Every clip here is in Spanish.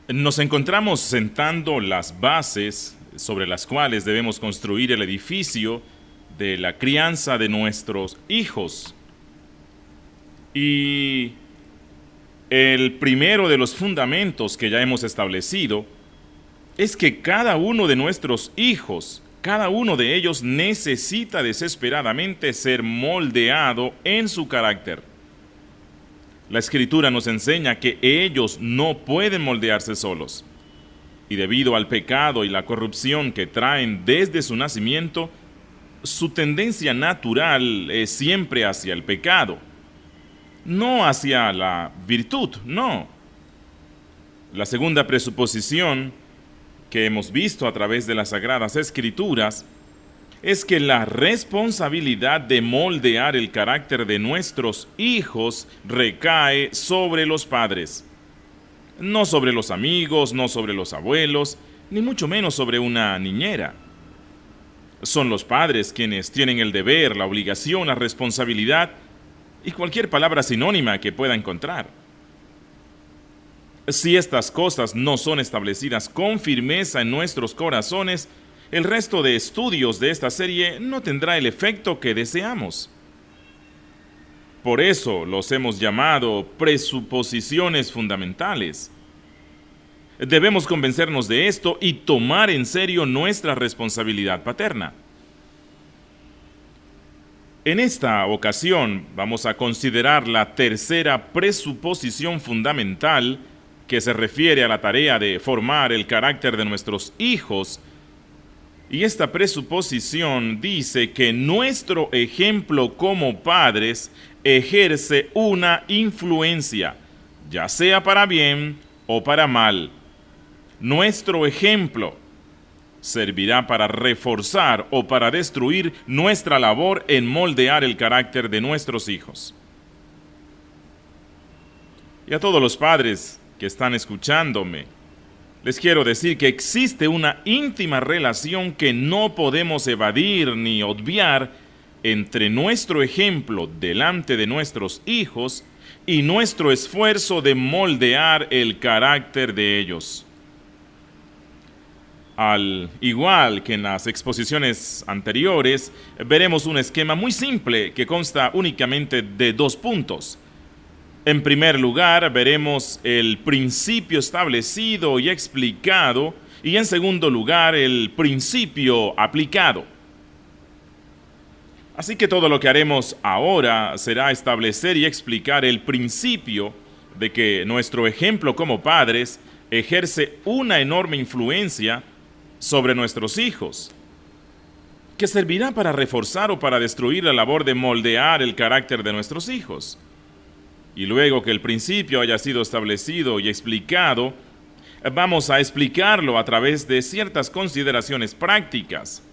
Nos encontramos sentando las bases sobre las cuales debemos construir el edificio de la crianza de nuestros hijos. Y el primero de los fundamentos que ya hemos establecido es que cada uno de nuestros hijos, cada uno de ellos necesita desesperadamente ser moldeado en su carácter. La Escritura nos enseña que ellos no pueden moldearse solos. Y debido al pecado y la corrupción que traen desde su nacimiento, su tendencia natural es siempre hacia el pecado, no hacia la virtud, no. La segunda presuposición que hemos visto a través de las Sagradas Escrituras es que la responsabilidad de moldear el carácter de nuestros hijos recae sobre los padres, no sobre los amigos, no sobre los abuelos, ni mucho menos sobre una niñera. Son los padres quienes tienen el deber, la obligación, la responsabilidad y cualquier palabra sinónima que pueda encontrar. Si estas cosas no son establecidas con firmeza en nuestros corazones, el resto de estudios de esta serie no tendrá el efecto que deseamos. Por eso los hemos llamado presuposiciones fundamentales. Debemos convencernos de esto y tomar en serio nuestra responsabilidad paterna. En esta ocasión vamos a considerar la tercera presuposición fundamental que se refiere a la tarea de formar el carácter de nuestros hijos. Y esta presuposición dice que nuestro ejemplo como padres ejerce una influencia, ya sea para bien o para mal. Nuestro ejemplo servirá para reforzar o para destruir nuestra labor en moldear el carácter de nuestros hijos. Y a todos los padres que están escuchándome, les quiero decir que existe una íntima relación que no podemos evadir ni obviar entre nuestro ejemplo delante de nuestros hijos y nuestro esfuerzo de moldear el carácter de ellos. Al igual que en las exposiciones anteriores, veremos un esquema muy simple que consta únicamente de 2 puntos. En primer lugar, veremos el principio establecido y explicado, y en segundo lugar, el principio aplicado. Así que todo lo que haremos ahora será establecer y explicar el principio de que nuestro ejemplo como padres ejerce una enorme influencia sobre nuestros hijos, que servirá para reforzar o para destruir la labor de moldear el carácter de nuestros hijos. Y luego que el principio haya sido establecido y explicado, vamos a explicarlo a través de ciertas consideraciones prácticas.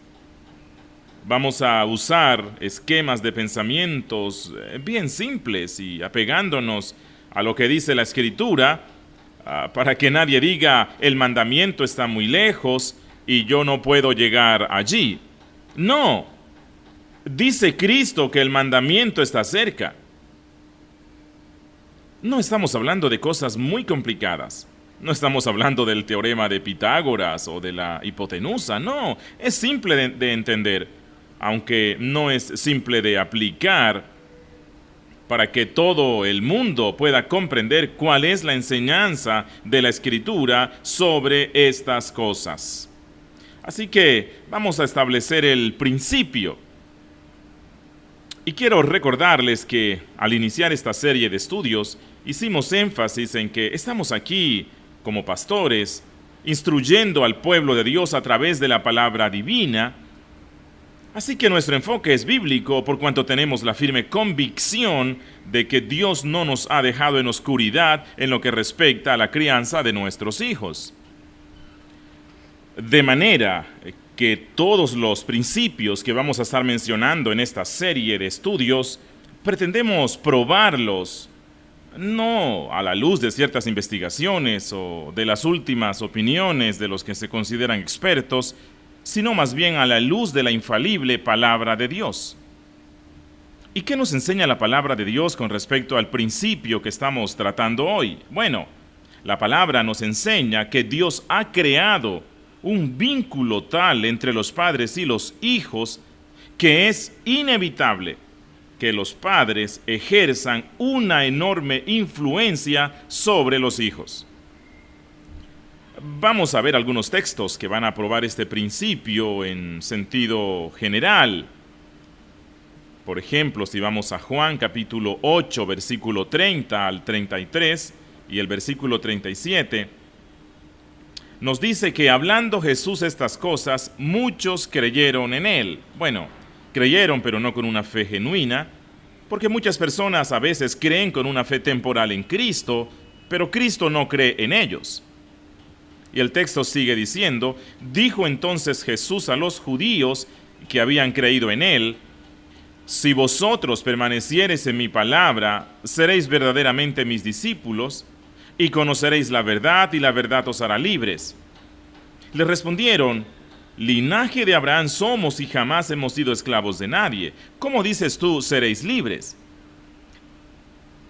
Vamos a usar esquemas de pensamientos bien simples y apegándonos a lo que dice la Escritura, para que nadie diga, el mandamiento está muy lejos y yo no puedo llegar allí. No, dice Cristo que el mandamiento está cerca. No estamos hablando de cosas muy complicadas. No estamos hablando del teorema de Pitágoras o de la hipotenusa. No, es simple de entender, aunque no es simple de aplicar para que todo el mundo pueda comprender cuál es la enseñanza de la Escritura sobre estas cosas. Así que vamos a establecer el principio. Y quiero recordarles que al iniciar esta serie de estudios, hicimos énfasis en que estamos aquí como pastores, instruyendo al pueblo de Dios a través de la palabra divina. Así que nuestro enfoque es bíblico por cuanto tenemos la firme convicción de que Dios no nos ha dejado en oscuridad en lo que respecta a la crianza de nuestros hijos. De manera que todos los principios que vamos a estar mencionando en esta serie de estudios, pretendemos probarlos, no a la luz de ciertas investigaciones o de las últimas opiniones de los que se consideran expertos, sino más bien a la luz de la infalible palabra de Dios. ¿Y qué nos enseña la palabra de Dios con respecto al principio que estamos tratando hoy? Bueno, La palabra nos enseña que Dios ha creado un vínculo tal entre los padres y los hijos que es inevitable que los padres ejerzan una enorme influencia sobre los hijos. Vamos a ver algunos textos que van a probar este principio en sentido general. Por ejemplo, si vamos a Juan capítulo 8, versículo 30 al 33 y el versículo 37, nos dice que hablando Jesús estas cosas, muchos creyeron en él. Bueno, creyeron, pero no con una fe genuina, porque muchas personas a veces creen con una fe temporal en Cristo, pero Cristo no cree en ellos. Y el texto sigue diciendo, dijo entonces Jesús a los judíos que habían creído en él, si vosotros permaneciereis en mi palabra, seréis verdaderamente mis discípulos, y conoceréis la verdad, y la verdad os hará libres. Le respondieron, linaje de Abraham somos y jamás hemos sido esclavos de nadie. ¿Cómo dices tú, seréis libres?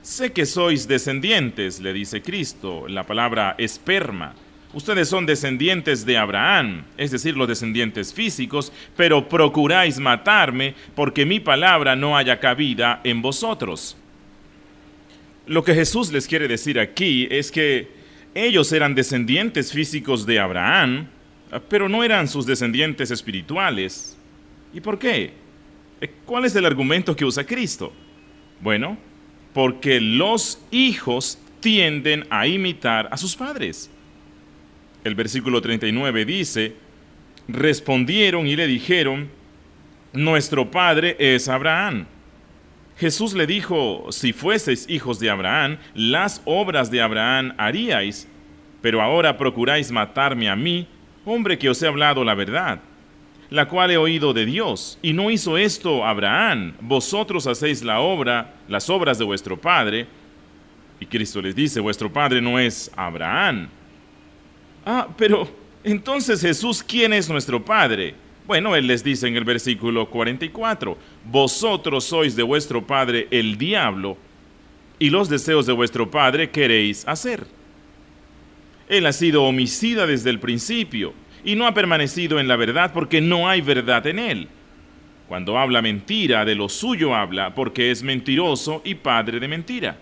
Sé que sois descendientes, le dice Cristo, la palabra esperma. Ustedes son descendientes de Abraham, es decir, los descendientes físicos, pero procuráis matarme porque mi palabra no haya cabida en vosotros. Lo que Jesús les quiere decir aquí es que ellos eran descendientes físicos de Abraham, pero no eran sus descendientes espirituales. ¿Y por qué? ¿Cuál es el argumento que usa Cristo? Bueno, porque los hijos tienden a imitar a sus padres. El versículo 39 dice, respondieron y le dijeron, nuestro padre es Abraham. Jesús le dijo, si fueseis hijos de Abraham, las obras de Abraham haríais, pero ahora procuráis matarme a mí, hombre que os he hablado la verdad, la cual he oído de Dios, y no hizo esto Abraham, vosotros hacéis las obras de vuestro padre. Y Cristo les dice, vuestro padre no es Abraham. Pero entonces Jesús, ¿quién es nuestro padre? Bueno, él les dice en el versículo 44, vosotros sois de vuestro padre el diablo, y los deseos de vuestro padre queréis hacer. Él ha sido homicida desde el principio, y no ha permanecido en la verdad porque no hay verdad en él. Cuando habla mentira, de lo suyo habla, porque es mentiroso y padre de mentira.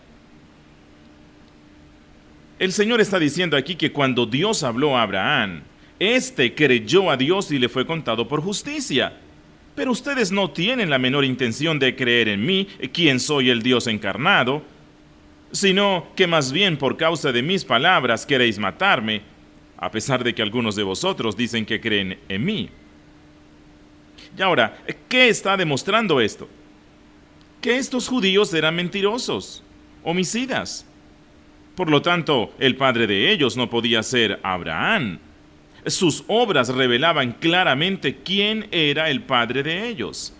El Señor está diciendo aquí que cuando Dios habló a Abraham, éste creyó a Dios y le fue contado por justicia. Pero ustedes no tienen la menor intención de creer en mí, quien soy el Dios encarnado, sino que más bien por causa de mis palabras queréis matarme, a pesar de que algunos de vosotros dicen que creen en mí. Y ahora, ¿qué está demostrando esto? Que estos judíos eran mentirosos, homicidas. Por lo tanto, el padre de ellos no podía ser Abraham. Sus obras revelaban claramente quién era el padre de ellos.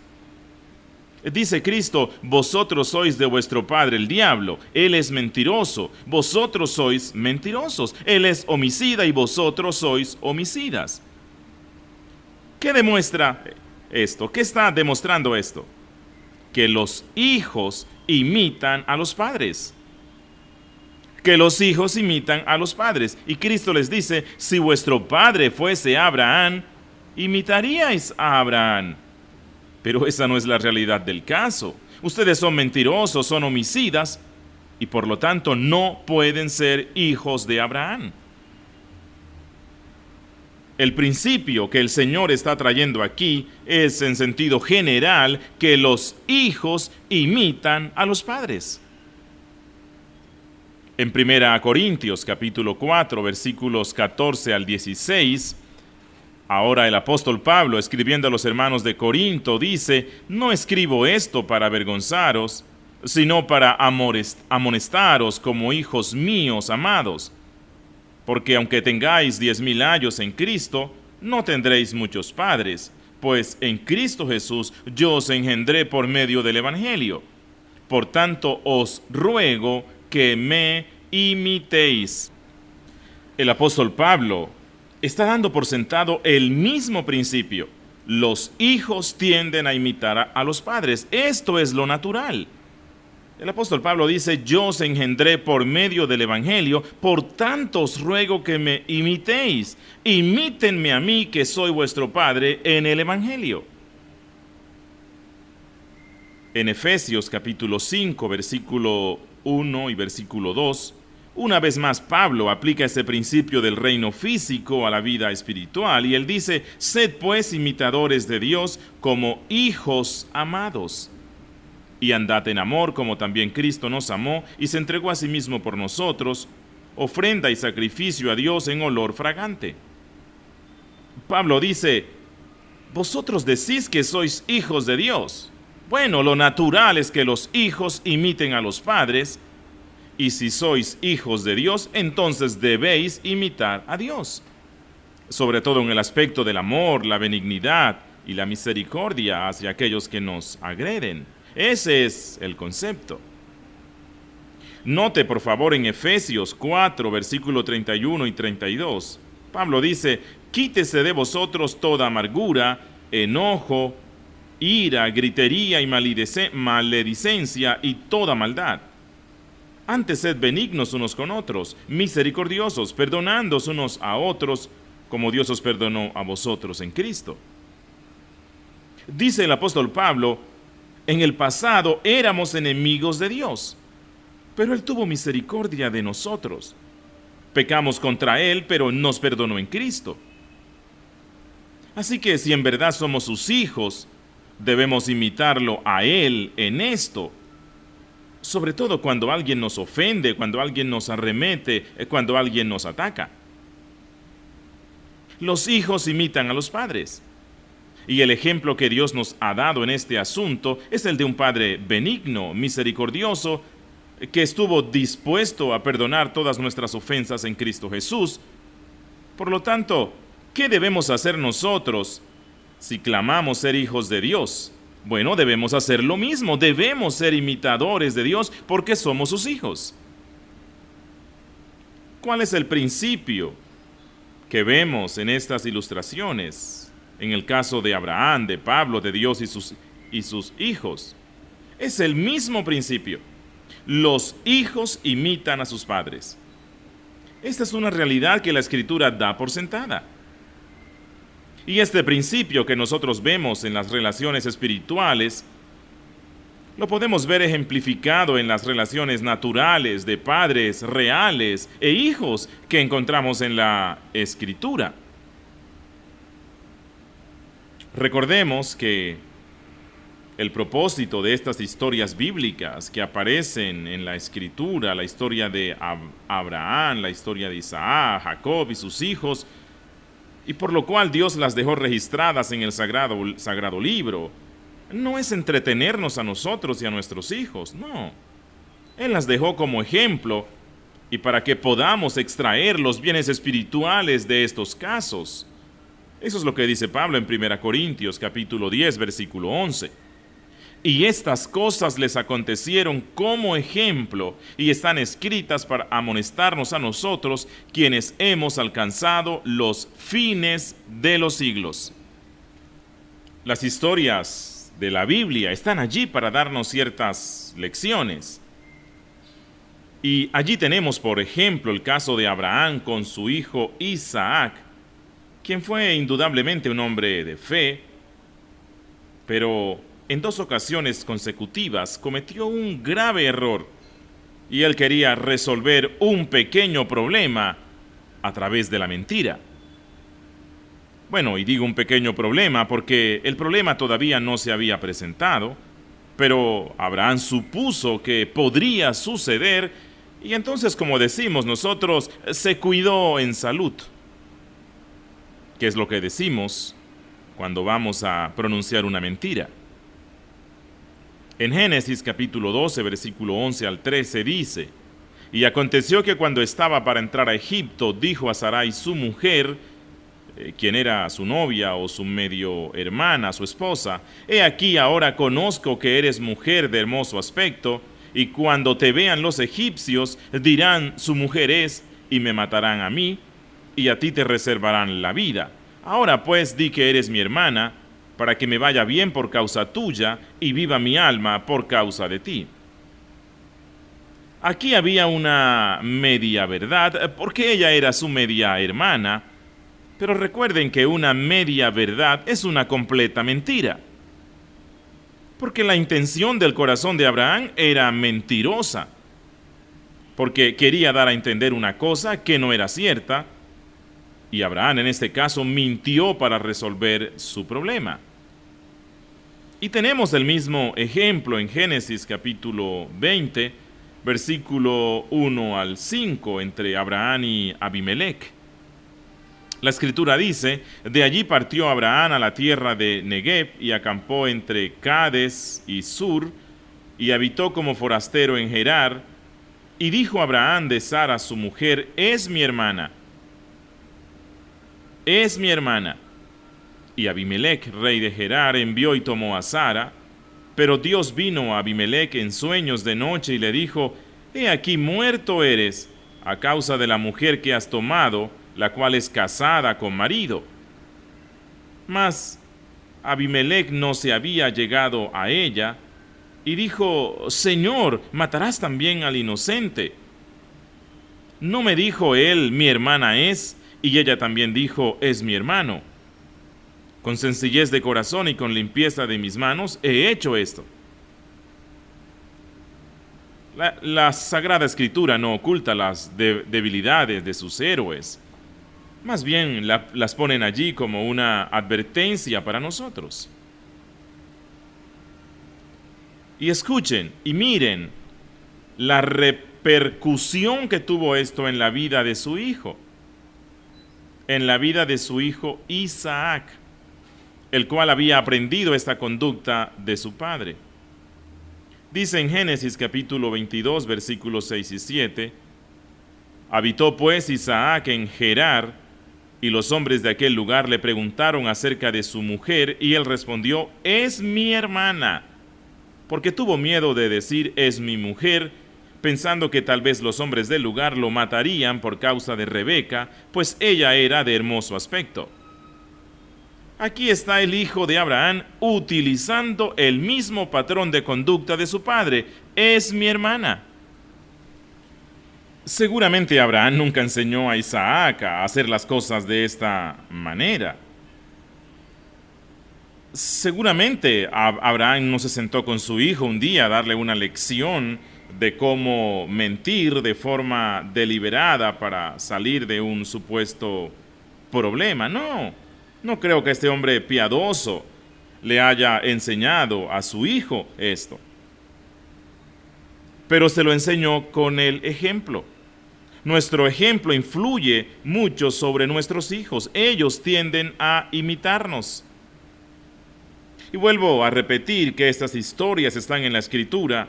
Dice Cristo, vosotros sois de vuestro padre el diablo, él es mentiroso, vosotros sois mentirosos, él es homicida y vosotros sois homicidas. ¿Qué demuestra esto? ¿Qué está demostrando esto? Que los hijos imitan a los padres. Que los hijos imitan a los padres. Y Cristo les dice, si vuestro padre fuese Abraham, imitaríais a Abraham. Pero esa no es la realidad del caso. Ustedes son mentirosos, son homicidas, y por lo tanto no pueden ser hijos de Abraham. El principio que el Señor está trayendo aquí es en sentido general que los hijos imitan a los padres. En 1 Corintios capítulo 4 versículos 14 al 16, ahora el apóstol Pablo, escribiendo a los hermanos de Corinto, dice, no escribo esto para avergonzaros, sino para amonestaros como hijos míos amados. Porque aunque tengáis 10,000 años en Cristo, no tendréis muchos padres, pues en Cristo Jesús yo os engendré por medio del Evangelio. Por tanto, os ruego que me imitéis. El apóstol Pablo está dando por sentado el mismo principio. Los hijos tienden a imitar a los padres. Esto es lo natural. El apóstol Pablo dice: yo os engendré por medio del Evangelio, por tanto os ruego que me imitéis. Imítenme a mí, que soy vuestro Padre, en el Evangelio. En Efesios capítulo 5, versículo 1 y versículo 2, una vez más Pablo aplica ese principio del reino físico a la vida espiritual, y él dice: sed pues imitadores de Dios como hijos amados, y andad en amor como también Cristo nos amó y se entregó a sí mismo por nosotros, ofrenda y sacrificio a Dios en olor fragante. Pablo dice: vosotros decís que sois hijos de Dios. Bueno, lo natural es que los hijos imiten a los padres, y si sois hijos de Dios, entonces debéis imitar a Dios, sobre todo en el aspecto del amor, la benignidad y la misericordia hacia aquellos que nos agreden. Ese es el concepto. Note por favor en Efesios 4, versículo 31 y 32, Pablo dice: quítese de vosotros toda amargura, enojo, ira, gritería y maledicencia y toda maldad. Antes sed benignos unos con otros, misericordiosos, perdonándoos unos a otros, como Dios os perdonó a vosotros en Cristo. Dice el apóstol Pablo: en el pasado éramos enemigos de Dios, pero Él tuvo misericordia de nosotros. Pecamos contra Él, pero nos perdonó en Cristo. Así que si en verdad somos sus hijos, debemos imitarlo a Él en esto. Sobre todo cuando alguien nos ofende, cuando alguien nos arremete, cuando alguien nos ataca. Los hijos imitan a los padres. Y el ejemplo que Dios nos ha dado en este asunto es el de un Padre benigno, misericordioso, que estuvo dispuesto a perdonar todas nuestras ofensas en Cristo Jesús. Por lo tanto, ¿qué debemos hacer nosotros si clamamos ser hijos de Dios? Bueno, debemos hacer lo mismo, debemos ser imitadores de Dios porque somos sus hijos. ¿Cuál es el principio que vemos en estas ilustraciones? En el caso de Abraham, de Pablo, de Dios y sus hijos. Es el mismo principio. Los hijos imitan a sus padres. Esta es una realidad que la Escritura da por sentada. Y este principio que nosotros vemos en las relaciones espirituales, lo podemos ver ejemplificado en las relaciones naturales de padres reales e hijos que encontramos en la Escritura. Recordemos que el propósito de estas historias bíblicas que aparecen en la Escritura, la historia de Abraham, la historia de Isaac, Jacob y sus hijos, y por lo cual Dios las dejó registradas en el sagrado libro, no es entretenernos a nosotros y a nuestros hijos, no. Él las dejó como ejemplo y para que podamos extraer los bienes espirituales de estos casos. Eso es lo que dice Pablo en 1 Corintios capítulo 10, versículo 11. Y estas cosas les acontecieron como ejemplo y están escritas para amonestarnos a nosotros, quienes hemos alcanzado los fines de los siglos. Las historias de la Biblia están allí para darnos ciertas lecciones. Y allí tenemos, por ejemplo, el caso de Abraham con su hijo Isaac, quien fue indudablemente un hombre de fe, pero en 2 ocasiones consecutivas cometió un grave error, y él quería resolver un pequeño problema a través de la mentira. Bueno, y digo un pequeño problema porque el problema todavía no se había presentado, pero Abraham supuso que podría suceder, y entonces, como decimos nosotros, se cuidó en salud. ¿Qué es lo que decimos cuando vamos a pronunciar una mentira? En Génesis capítulo 12, versículo 11 al 13 dice: y aconteció que cuando estaba para entrar a Egipto, dijo a Sarai su mujer, quien era su novia o su medio hermana, su esposa: he aquí ahora conozco que eres mujer de hermoso aspecto, y cuando te vean los egipcios dirán: su mujer es, y me matarán a mí, y a ti te reservarán la vida. Ahora pues di que eres mi hermana, para que me vaya bien por causa tuya, y viva mi alma por causa de ti. Aquí había una media verdad, porque ella era su media hermana, pero recuerden que una media verdad es una completa mentira, porque la intención del corazón de Abraham era mentirosa, porque quería dar a entender una cosa que no era cierta, y Abraham en este caso mintió para resolver su problema. Y tenemos el mismo ejemplo en Génesis capítulo 20, versículo 1 al 5, entre Abraham y Abimelec. La escritura dice: de allí partió Abraham a la tierra de Negev y acampó entre Cades y Sur, y habitó como forastero en Gerar. Y dijo Abraham de Sara su mujer: es mi hermana, es mi hermana. Y Abimelec, rey de Gerar, envió y tomó a Sara. Pero Dios vino a Abimelec en sueños de noche y le dijo: he aquí muerto eres a causa de la mujer que has tomado, la cual es casada con marido. Mas Abimelec no se había llegado a ella, y dijo: Señor, ¿matarás también al inocente? ¿No me dijo él, mi hermana es? Y ella también dijo: es mi hermano. Con sencillez de corazón y con limpieza de mis manos he hecho esto. La Sagrada Escritura no oculta las debilidades de sus héroes. Más bien las ponen allí como una advertencia para nosotros. Y escuchen y miren la repercusión que tuvo esto en la vida de su hijo. En la vida de su hijo Isaac, el cual había aprendido esta conducta de su padre. Dice en Génesis capítulo 22, versículos 6 y 7: habitó pues Isaac en Gerar, y los hombres de aquel lugar le preguntaron acerca de su mujer, y él respondió: es mi hermana, porque tuvo miedo de decir: es mi mujer, pensando que tal vez los hombres del lugar lo matarían por causa de Rebeca, pues ella era de hermoso aspecto. Aquí está el hijo de Abraham utilizando el mismo patrón de conducta de su padre: es mi hermana. Seguramente Abraham nunca enseñó a Isaac a hacer las cosas de esta manera. Seguramente Abraham no se sentó con su hijo un día a darle una lección de cómo mentir de forma deliberada para salir de un supuesto problema. No creo que este hombre piadoso le haya enseñado a su hijo esto. Pero se lo enseñó con el ejemplo. Nuestro ejemplo influye mucho sobre nuestros hijos. Ellos tienden a imitarnos. Y vuelvo a repetir que estas historias están en la Escritura,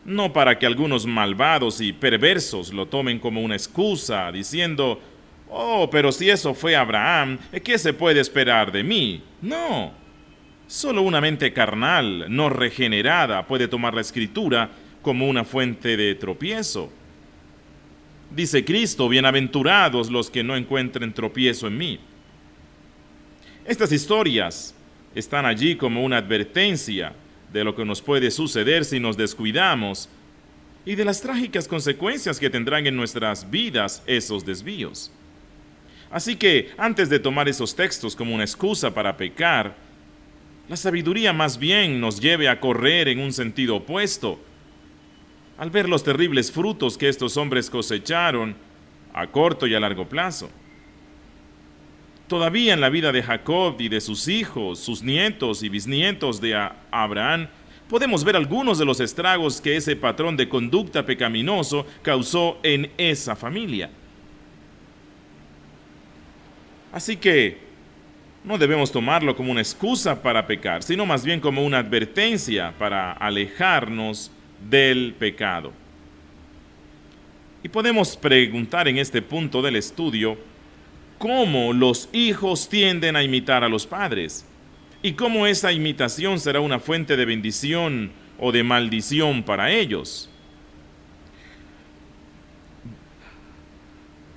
no para que algunos malvados y perversos lo tomen como una excusa, diciendo: oh, pero si eso fue Abraham, ¿qué se puede esperar de mí? No, solo una mente carnal, no regenerada, puede tomar la Escritura como una fuente de tropiezo. Dice Cristo: bienaventurados los que no encuentren tropiezo en mí. Estas historias están allí como una advertencia de lo que nos puede suceder si nos descuidamos y de las trágicas consecuencias que tendrán en nuestras vidas esos desvíos. Así que, antes de tomar esos textos como una excusa para pecar, la sabiduría más bien nos lleve a correr en un sentido opuesto, al ver los terribles frutos que estos hombres cosecharon a corto y a largo plazo. Todavía en la vida de Jacob y de sus hijos, sus nietos y bisnietos de Abraham, podemos ver algunos de los estragos que ese patrón de conducta pecaminoso causó en esa familia. Así que no debemos tomarlo como una excusa para pecar, sino más bien como una advertencia para alejarnos del pecado. Y podemos preguntar en este punto del estudio cómo los hijos tienden a imitar a los padres y cómo esa imitación será una fuente de bendición o de maldición para ellos.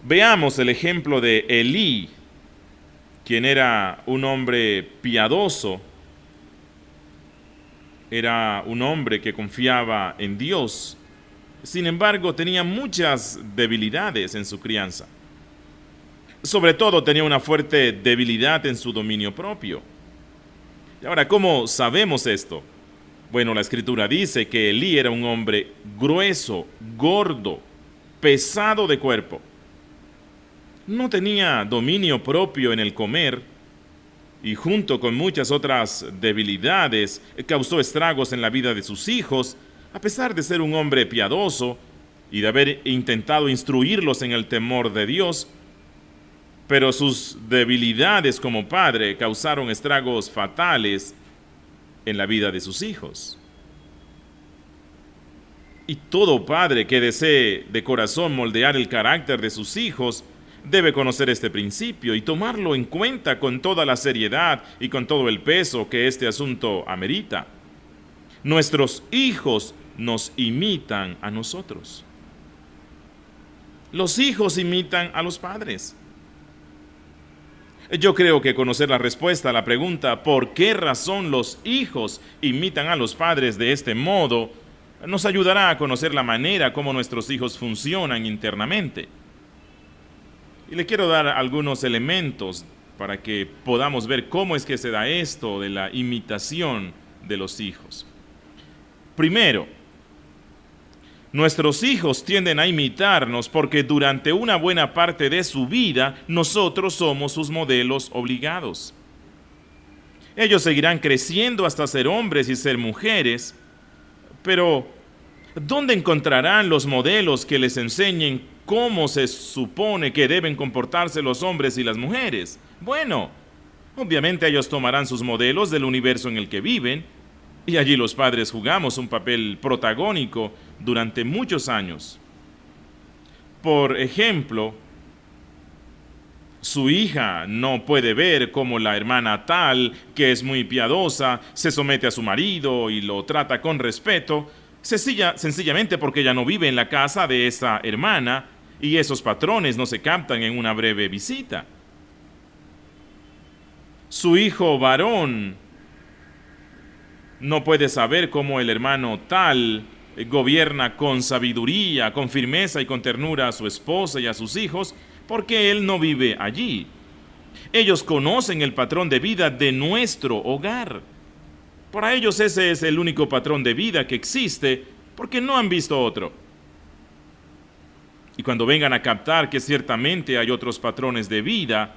Veamos el ejemplo de Elí, quien era un hombre piadoso, era un hombre que confiaba en Dios, Sin embargo, tenía muchas debilidades en su crianza. Sobre todo tenía una fuerte debilidad en su dominio propio. Y ahora, ¿cómo sabemos esto? Bueno, la Escritura dice que Elí era un hombre grueso, gordo, pesado de cuerpo. No tenía dominio propio en el comer y junto con muchas otras debilidades causó estragos en la vida de sus hijos, a pesar de ser un hombre piadoso y de haber intentado instruirlos en el temor de Dios. Pero sus debilidades como padre causaron estragos fatales en la vida de sus hijos. Y todo padre que desee de corazón moldear el carácter de sus hijos debe conocer este principio y tomarlo en cuenta con toda la seriedad y con todo el peso que este asunto amerita. Nuestros hijos nos imitan a nosotros. Los hijos imitan a los padres. Yo creo que conocer la respuesta a la pregunta ¿por qué razón los hijos imitan a los padres de este modo? Nos ayudará a conocer la manera como nuestros hijos funcionan internamente. Y le quiero dar algunos elementos para que podamos ver cómo es que se da esto de la imitación de los hijos. Primero, nuestros hijos tienden a imitarnos porque durante una buena parte de su vida nosotros somos sus modelos obligados. Ellos seguirán creciendo hasta ser hombres y ser mujeres, pero ¿dónde encontrarán los modelos que les enseñen cómo se supone que deben comportarse los hombres y las mujeres? Bueno, obviamente ellos tomarán sus modelos del universo en el que viven, y allí los padres jugamos un papel protagónico durante muchos años. Por ejemplo, su hija no puede ver cómo la hermana tal, que es muy piadosa, se somete a su marido y lo trata con respeto, sencillamente porque ella no vive en la casa de esa hermana y esos patrones no se captan en una breve visita. Su hijo varón no puede saber cómo el hermano tal gobierna con sabiduría, con firmeza y con ternura a su esposa y a sus hijos, porque él no vive allí. Ellos conocen el patrón de vida de nuestro hogar. Para ellos ese es el único patrón de vida que existe, porque no han visto otro. Y cuando vengan a captar que ciertamente hay otros patrones de vida,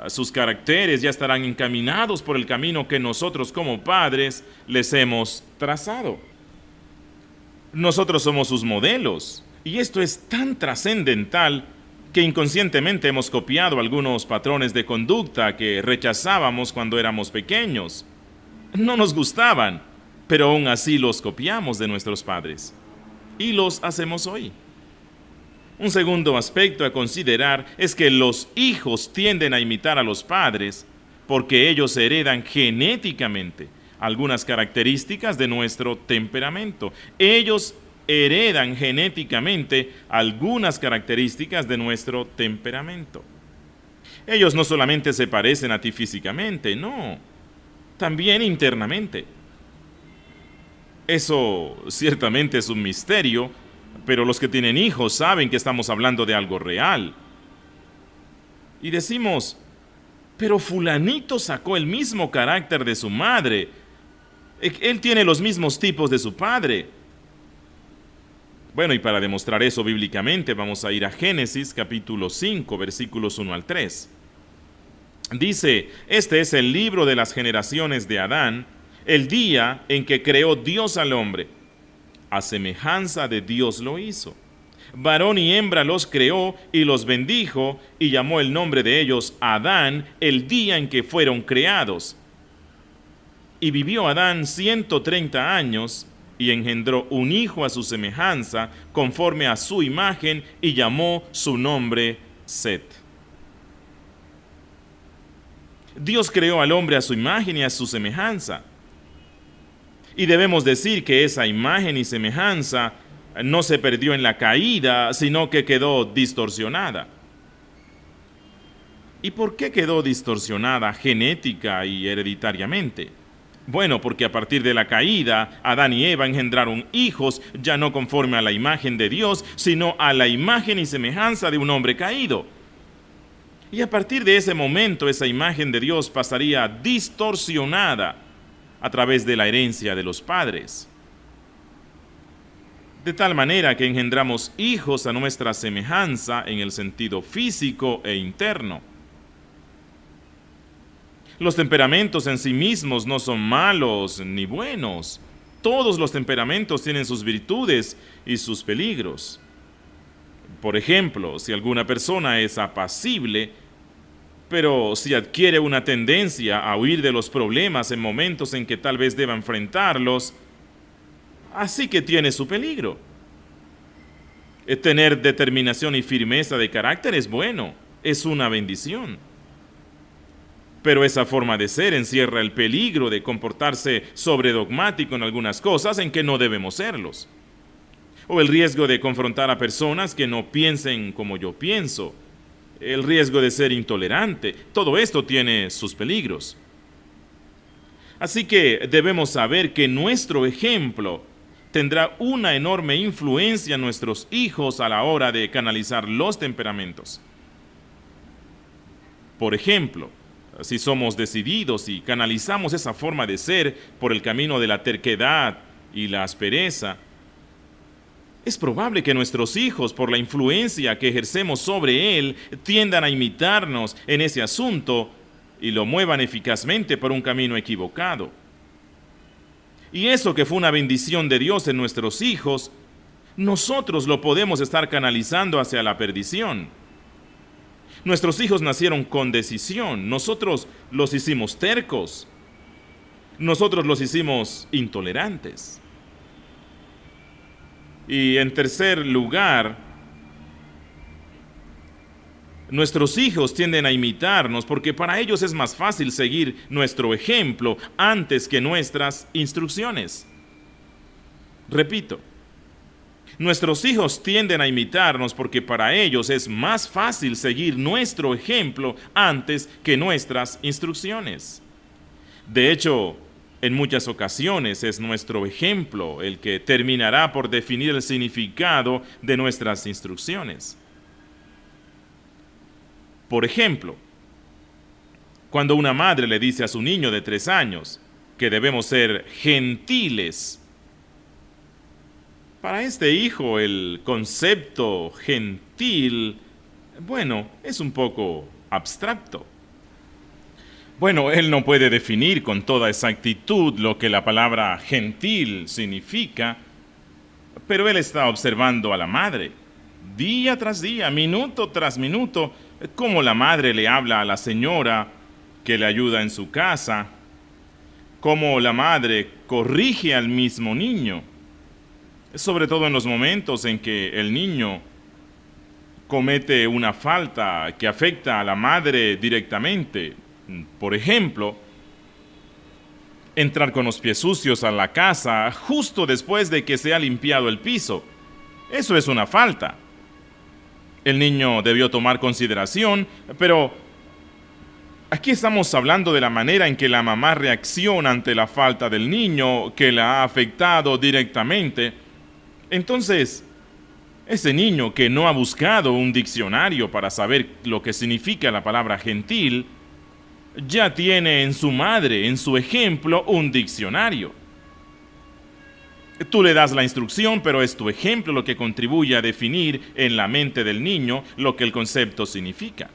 sus caracteres ya estarán encaminados por el camino que nosotros como padres les hemos trazado. Nosotros somos sus modelos, y esto es tan trascendental que inconscientemente hemos copiado algunos patrones de conducta que rechazábamos cuando éramos pequeños. No nos gustaban, pero aún así los copiamos de nuestros padres, y los hacemos hoy. Un segundo aspecto a considerar es que los hijos tienden a imitar a los padres porque ellos heredan genéticamente algunas características de nuestro temperamento. Ellos heredan genéticamente algunas características de nuestro temperamento. Ellos no solamente se parecen a ti físicamente, no, también internamente. Eso ciertamente es un misterio, pero los que tienen hijos saben que estamos hablando de algo real. Y decimos, pero fulanito sacó el mismo carácter de su madre. Él tiene los mismos tipos de su padre. Bueno, y para demostrar eso bíblicamente vamos a ir a Génesis capítulo 5, versículos 1 al 3. Dice, este es el libro de las generaciones de Adán, el día en que creó Dios al hombre. A semejanza de Dios lo hizo. Varón y hembra los creó y los bendijo y llamó el nombre de ellos Adán el día en que fueron creados. Y vivió Adán 130 años y engendró un hijo a su semejanza conforme a su imagen y llamó su nombre Set. Dios creó al hombre a su imagen y a su semejanza. Y debemos decir que esa imagen y semejanza no se perdió en la caída, sino que quedó distorsionada. ¿Y por qué quedó distorsionada genética y hereditariamente? Bueno, porque a partir de la caída, Adán y Eva engendraron hijos, ya no conforme a la imagen de Dios, sino a la imagen y semejanza de un hombre caído. Y a partir de ese momento, esa imagen de Dios pasaría distorsionada a través de la herencia de los padres. De tal manera que engendramos hijos a nuestra semejanza en el sentido físico e interno. Los temperamentos en sí mismos no son malos ni buenos. Todos los temperamentos tienen sus virtudes y sus peligros. Por ejemplo, si alguna persona es apacible, pero si adquiere una tendencia a huir de los problemas en momentos en que tal vez deba enfrentarlos, así que tiene su peligro. Tener determinación y firmeza de carácter es bueno, es una bendición. Pero esa forma de ser encierra el peligro de comportarse sobredogmático en algunas cosas en que no debemos serlos. O el riesgo de confrontar a personas que no piensen como yo pienso. El riesgo de ser intolerante. Todo esto tiene sus peligros. Así que debemos saber que nuestro ejemplo tendrá una enorme influencia en nuestros hijos a la hora de canalizar los temperamentos. Por ejemplo, si somos decididos y canalizamos esa forma de ser por el camino de la terquedad y la aspereza, es probable que nuestros hijos, por la influencia que ejercemos sobre él, tiendan a imitarnos en ese asunto y lo muevan eficazmente por un camino equivocado. Y eso que fue una bendición de Dios en nuestros hijos, nosotros lo podemos estar canalizando hacia la perdición. Nuestros hijos nacieron con decisión, nosotros los hicimos tercos, nosotros los hicimos intolerantes. Y en tercer lugar, nuestros hijos tienden a imitarnos porque para ellos es más fácil seguir nuestro ejemplo antes que nuestras instrucciones. Repito, nuestros hijos tienden a imitarnos porque para ellos es más fácil seguir nuestro ejemplo antes que nuestras instrucciones. De hecho, en muchas ocasiones es nuestro ejemplo el que terminará por definir el significado de nuestras instrucciones. Por ejemplo, cuando una madre le dice a su niño de 3 años que debemos ser gentiles, para este hijo el concepto gentil, bueno, es un poco abstracto. Bueno, él no puede definir con toda exactitud lo que la palabra gentil significa, pero él está observando a la madre, día tras día, minuto tras minuto, cómo la madre le habla a la señora que le ayuda en su casa, cómo la madre corrige al mismo niño, sobre todo en los momentos en que el niño comete una falta que afecta a la madre directamente. Por ejemplo, entrar con los pies sucios a la casa justo después de que se ha limpiado el piso. Eso es una falta. El niño debió tomar consideración, pero aquí estamos hablando de la manera en que la mamá reacciona ante la falta del niño que la ha afectado directamente. Entonces, ese niño que no ha buscado un diccionario para saber lo que significa la palabra gentil, ya tiene en su madre, en su ejemplo, un diccionario. Tú le das la instrucción, pero es tu ejemplo lo que contribuye a definir en la mente del niño lo que el concepto significa.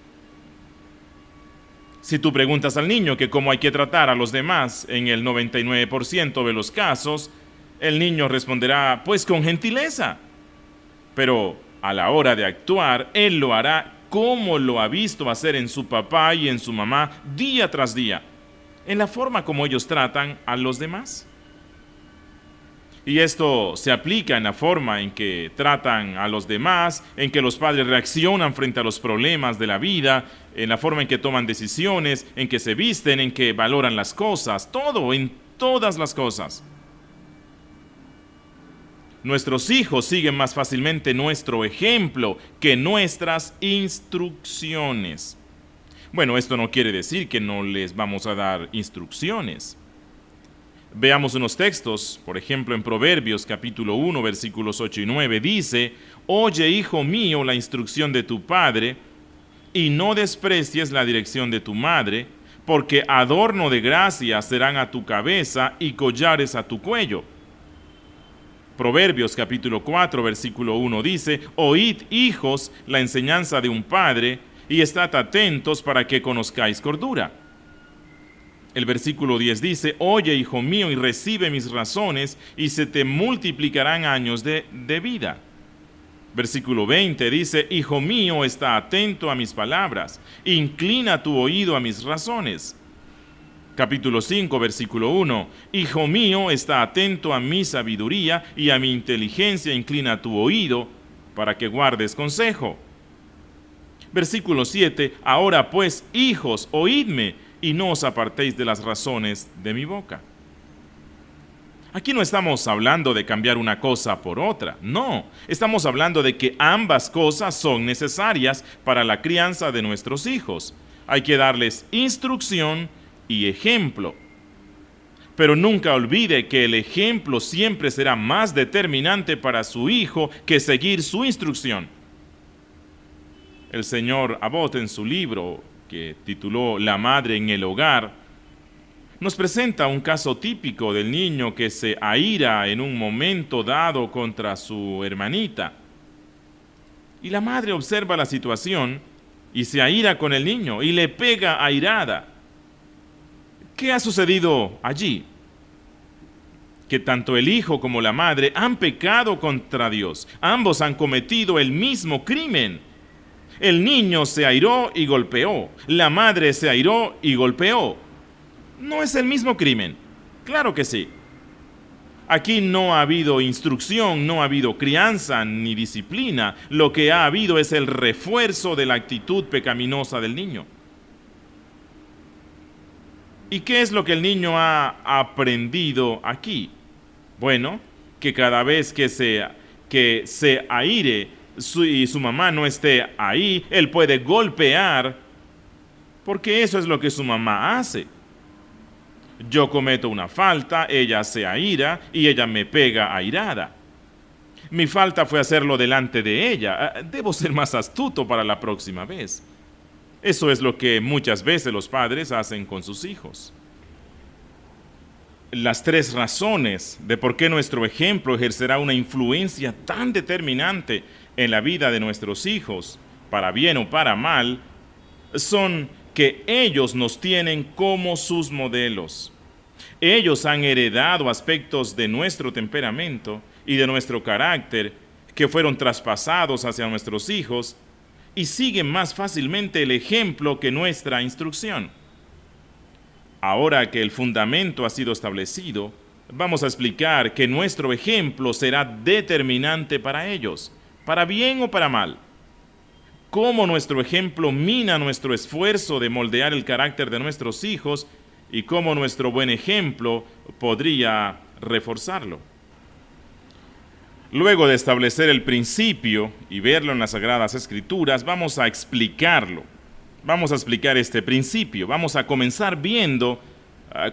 Si tú preguntas al niño que cómo hay que tratar a los demás en el 99% de los casos, el niño responderá, pues con gentileza. Pero a la hora de actuar, él lo hará como lo ha visto hacer en su papá y en su mamá día tras día, en la forma como ellos tratan a los demás. Y esto se aplica en la forma en que tratan a los demás, en que los padres reaccionan frente a los problemas de la vida, en la forma en que toman decisiones, en que se visten, en que valoran las cosas, todo, en todas las cosas. Nuestros hijos siguen más fácilmente nuestro ejemplo que nuestras instrucciones. Bueno, esto no quiere decir que no les vamos a dar instrucciones. Veamos unos textos, por ejemplo en Proverbios capítulo 1, versículos 8 y 9, dice: Oye, hijo mío, la instrucción de tu padre, y no desprecies la dirección de tu madre, porque adorno de gracia serán a tu cabeza y collares a tu cuello. Proverbios capítulo 4, versículo 1 dice: Oíd, hijos, la enseñanza de un padre, y estad atentos para que conozcáis cordura. El versículo 10 dice: Oye, hijo mío, y recibe mis razones, y se te multiplicarán años de vida. Versículo 20 dice: Hijo mío, está atento a mis palabras, inclina tu oído a mis razones. Capítulo 5, versículo 1: Hijo mío, está atento a mi sabiduría, y a mi inteligencia inclina tu oído, para que guardes consejo. Versículo 7: Ahora pues, hijos, oídme, y no os apartéis de las razones de mi boca. Aquí no estamos hablando de cambiar una cosa por otra, no, estamos hablando de que ambas cosas son necesarias para la crianza de nuestros hijos. Hay que darles instrucción y ejemplo. Pero nunca olvide que el ejemplo siempre será más determinante para su hijo que seguir su instrucción. El señor Abbott, en su libro que tituló La madre en el hogar, nos presenta un caso típico del niño que se aira en un momento dado contra su hermanita. Y la madre observa la situación y se aira con el niño y le pega airada. ¿Qué ha sucedido allí? Que tanto el hijo como la madre han pecado contra Dios. Ambos han cometido el mismo crimen. El niño se airó y golpeó. La madre se airó y golpeó. ¿No es el mismo crimen? Claro que sí. Aquí no ha habido instrucción, no ha habido crianza ni disciplina. Lo que ha habido es el refuerzo de la actitud pecaminosa del niño. ¿Y qué es lo que el niño ha aprendido aquí? Bueno, que cada vez que se aire y su mamá no esté ahí, él puede golpear, porque eso es lo que su mamá hace. Yo cometo una falta, ella se aira y ella me pega airada. Mi falta fue hacerlo delante de ella. Debo ser más astuto para la próxima vez. Eso es lo que muchas veces los padres hacen con sus hijos. Las tres razones de por qué nuestro ejemplo ejercerá una influencia tan determinante en la vida de nuestros hijos, para bien o para mal, son que ellos nos tienen como sus modelos. Ellos han heredado aspectos de nuestro temperamento y de nuestro carácter que fueron traspasados hacia nuestros hijos y siguen más fácilmente el ejemplo que nuestra instrucción. Ahora que el fundamento ha sido establecido, vamos a explicar que nuestro ejemplo será determinante para ellos, para bien o para mal. Cómo nuestro ejemplo mina nuestro esfuerzo de moldear el carácter de nuestros hijos y cómo nuestro buen ejemplo podría reforzarlo. Luego de establecer el principio y verlo en las Sagradas Escrituras, vamos a explicarlo. Vamos a explicar este principio. Vamos a comenzar viendo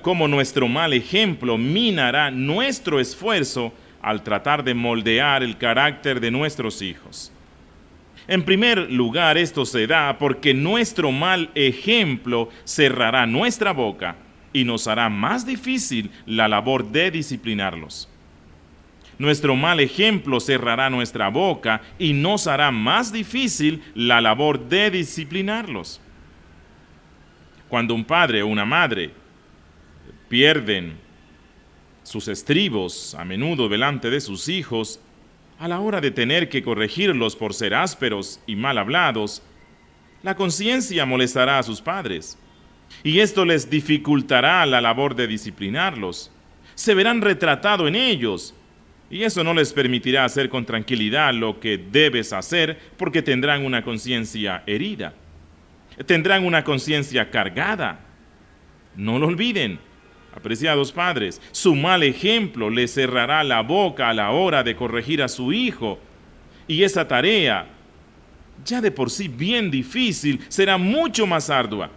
cómo nuestro mal ejemplo minará nuestro esfuerzo al tratar de moldear el carácter de nuestros hijos. En primer lugar, esto se da porque nuestro mal ejemplo cerrará nuestra boca y nos hará más difícil la labor de disciplinarlos. Nuestro mal ejemplo cerrará nuestra boca y nos hará más difícil la labor de disciplinarlos. Cuando un padre o una madre pierden sus estribos a menudo delante de sus hijos, a la hora de tener que corregirlos por ser ásperos y mal hablados, la conciencia molestará a sus padres, y esto les dificultará la labor de disciplinarlos. Se verán retratados en ellos, y eso no les permitirá hacer con tranquilidad lo que debes hacer, porque tendrán una conciencia herida. Tendrán una conciencia cargada. No lo olviden, apreciados padres, su mal ejemplo les cerrará la boca a la hora de corregir a su hijo, y esa tarea, ya de por sí bien difícil, será mucho más ardua.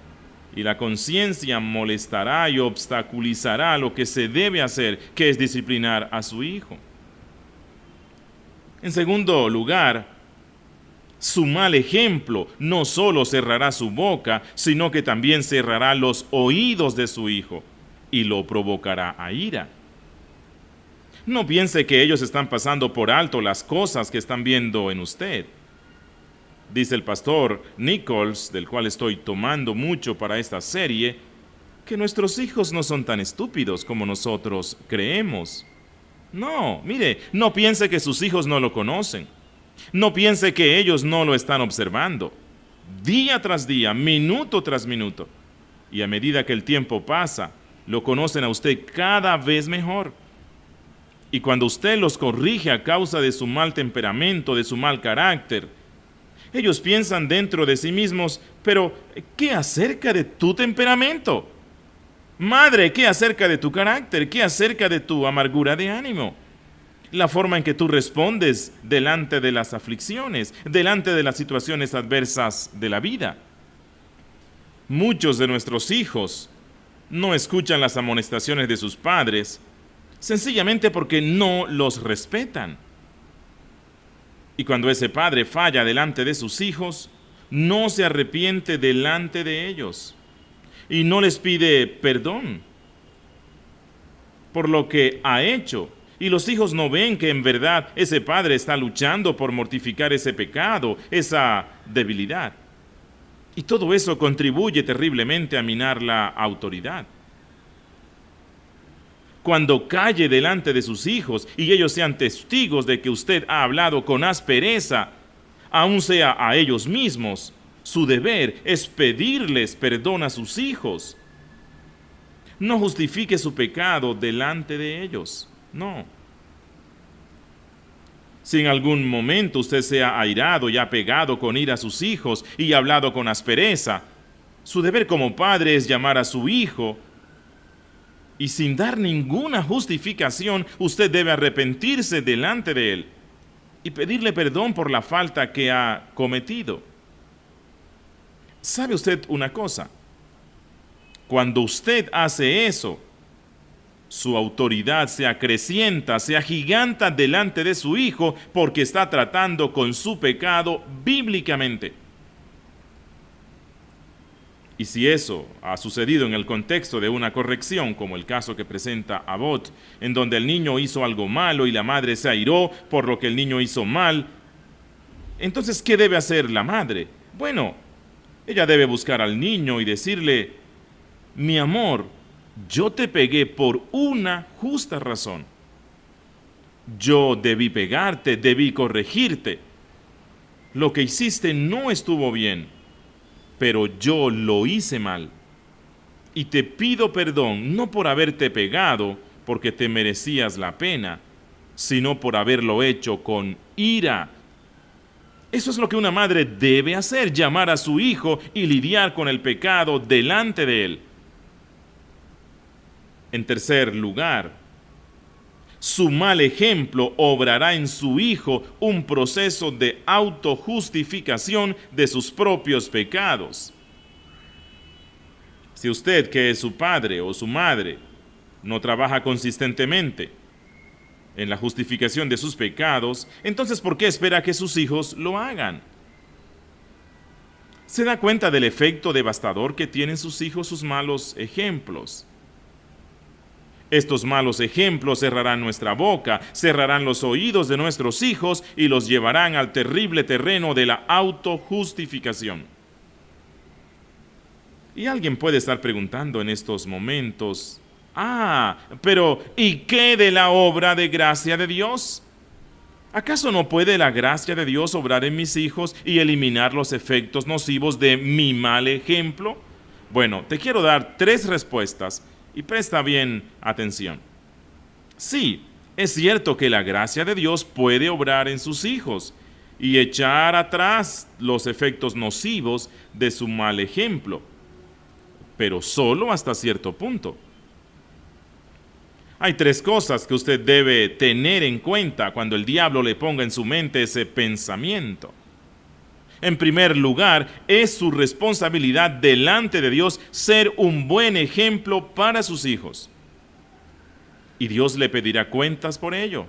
Y la conciencia molestará y obstaculizará lo que se debe hacer, que es disciplinar a su hijo. En segundo lugar, su mal ejemplo no solo cerrará su boca, sino que también cerrará los oídos de su hijo y lo provocará a ira. No piense que ellos están pasando por alto las cosas que están viendo en usted. Dice el pastor Nichols, del cual estoy tomando mucho para esta serie, que nuestros hijos no son tan estúpidos como nosotros creemos. No, mire, no piense que sus hijos no lo conocen. No piense que ellos no lo están observando. Día tras día, minuto tras minuto. Y a medida que el tiempo pasa, lo conocen a usted cada vez mejor. Y cuando usted los corrige a causa de su mal temperamento, de su mal carácter, ellos piensan dentro de sí mismos, pero ¿qué acerca de tu temperamento? Madre, ¿qué acerca de tu carácter? ¿Qué acerca de tu amargura de ánimo? La forma en que tú respondes delante de las aflicciones, delante de las situaciones adversas de la vida. Muchos de nuestros hijos no escuchan las amonestaciones de sus padres, sencillamente porque no los respetan. Y cuando ese padre falla delante de sus hijos, no se arrepiente delante de ellos y no les pide perdón por lo que ha hecho. Y los hijos no ven que en verdad ese padre está luchando por mortificar ese pecado, esa debilidad. Y todo eso contribuye terriblemente a minar la autoridad. Cuando calle delante de sus hijos y ellos sean testigos de que usted ha hablado con aspereza, aun sea a ellos mismos, su deber es pedirles perdón a sus hijos. No justifique su pecado delante de ellos, no. Si en algún momento usted se ha airado y ha pegado con ira a sus hijos y ha hablado con aspereza, su deber como padre es llamar a su hijo y sin dar ninguna justificación, usted debe arrepentirse delante de él y pedirle perdón por la falta que ha cometido. ¿Sabe usted una cosa? Cuando usted hace eso, su autoridad se acrecienta, se agiganta delante de su hijo porque está tratando con su pecado bíblicamente. Y si eso ha sucedido en el contexto de una corrección, como el caso que presenta Abbott, en donde el niño hizo algo malo y la madre se airó por lo que el niño hizo mal, entonces, ¿qué debe hacer la madre? Bueno, ella debe buscar al niño y decirle: mi amor, yo te pegué por una justa razón. Yo debí pegarte, debí corregirte. Lo que hiciste no estuvo bien, pero yo lo hice mal. Y te pido perdón, no por haberte pegado, porque te merecías la pena, sino por haberlo hecho con ira. Eso es lo que una madre debe hacer, llamar a su hijo y lidiar con el pecado delante de él. En tercer lugar, su mal ejemplo obrará en su hijo un proceso de autojustificación de sus propios pecados. Si usted, que es su padre o su madre, no trabaja consistentemente en la justificación de sus pecados, entonces ¿por qué espera que sus hijos lo hagan? ¿Se da cuenta del efecto devastador que tienen sus hijos sus malos ejemplos? Estos malos ejemplos cerrarán nuestra boca, cerrarán los oídos de nuestros hijos y los llevarán al terrible terreno de la autojustificación. Y alguien puede estar preguntando en estos momentos: pero ¿y qué de la obra de gracia de Dios? ¿Acaso no puede la gracia de Dios obrar en mis hijos y eliminar los efectos nocivos de mi mal ejemplo? Bueno, te quiero dar 3 respuestas y presta bien atención. Sí, es cierto que la gracia de Dios puede obrar en sus hijos y echar atrás los efectos nocivos de su mal ejemplo, pero solo hasta cierto punto. Hay 3 cosas que usted debe tener en cuenta cuando el diablo le ponga en su mente ese pensamiento. En primer lugar, es su responsabilidad delante de Dios ser un buen ejemplo para sus hijos. Y Dios le pedirá cuentas por ello.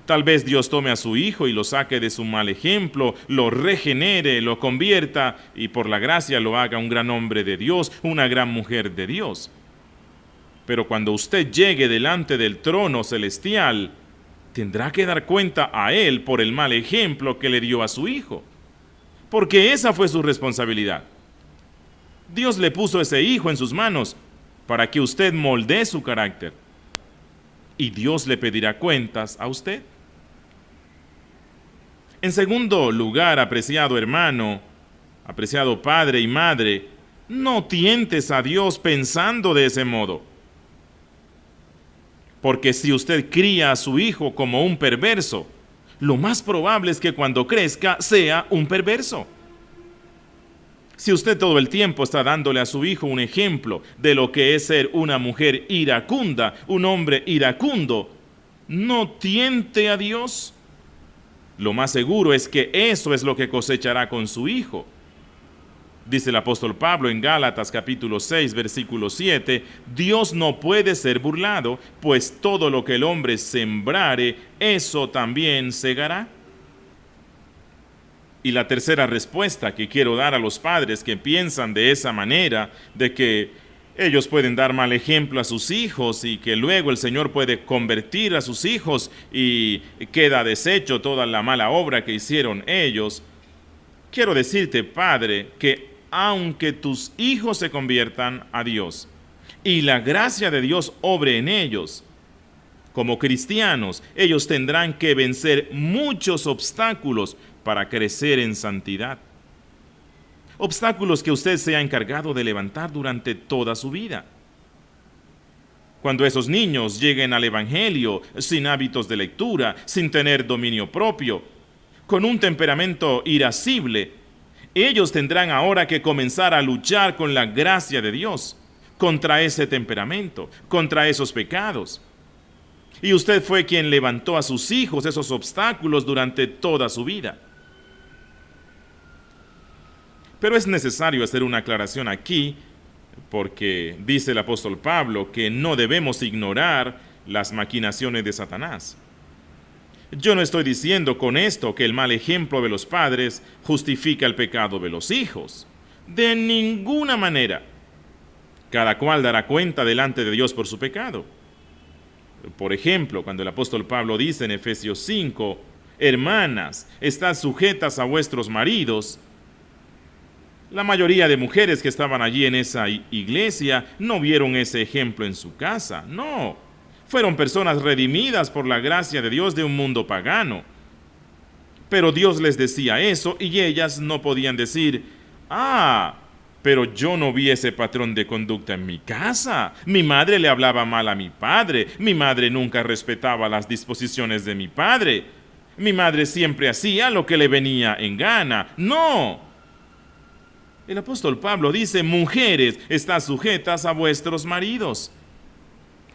Tal vez Dios tome a su hijo y lo saque de su mal ejemplo, lo regenere, lo convierta y por la gracia lo haga un gran hombre de Dios, una gran mujer de Dios. Pero cuando usted llegue delante del trono celestial, tendrá que dar cuenta a Él por el mal ejemplo que le dio a su hijo, porque esa fue su responsabilidad. Dios le puso ese hijo en sus manos para que usted moldee su carácter, y Dios le pedirá cuentas a usted. En segundo lugar, apreciado hermano, apreciado padre y madre, no tientes a Dios pensando de ese modo. Porque si usted cría a su hijo como un perverso, lo más probable es que cuando crezca sea un perverso. Si usted todo el tiempo está dándole a su hijo un ejemplo de lo que es ser una mujer iracunda, un hombre iracundo, no tiente a Dios. Lo más seguro es que eso es lo que cosechará con su hijo. Dice el apóstol Pablo en Gálatas capítulo 6, versículo 7, Dios no puede ser burlado, pues todo lo que el hombre sembrare, eso también segará. Y la tercera respuesta que quiero dar a los padres que piensan de esa manera, de que ellos pueden dar mal ejemplo a sus hijos y que luego el Señor puede convertir a sus hijos y queda deshecho toda la mala obra que hicieron ellos. Quiero decirte, padre, que aunque tus hijos se conviertan a Dios y la gracia de Dios obre en ellos, como cristianos, ellos tendrán que vencer muchos obstáculos para crecer en santidad. Obstáculos que usted se ha encargado de levantar durante toda su vida. Cuando esos niños lleguen al Evangelio sin hábitos de lectura, sin tener dominio propio, con un temperamento irascible, ellos tendrán ahora que comenzar a luchar con la gracia de Dios, contra ese temperamento, contra esos pecados. Y usted fue quien levantó a sus hijos esos obstáculos durante toda su vida. Pero es necesario hacer una aclaración aquí, porque dice el apóstol Pablo que no debemos ignorar las maquinaciones de Satanás. Yo no estoy diciendo con esto que el mal ejemplo de los padres justifica el pecado de los hijos. De ninguna manera. Cada cual dará cuenta delante de Dios por su pecado. Por ejemplo, cuando el apóstol Pablo dice en Efesios 5, hermanas, estad sujetas a vuestros maridos. La mayoría de mujeres que estaban allí en esa iglesia no vieron ese ejemplo en su casa, no. Fueron personas redimidas por la gracia de Dios de un mundo pagano. Pero Dios les decía eso y ellas no podían decir, pero yo no vi ese patrón de conducta en mi casa. Mi madre le hablaba mal a mi padre. Mi madre nunca respetaba las disposiciones de mi padre. Mi madre siempre hacía lo que le venía en gana. No. El apóstol Pablo dice, mujeres, estad sujetas a vuestros maridos.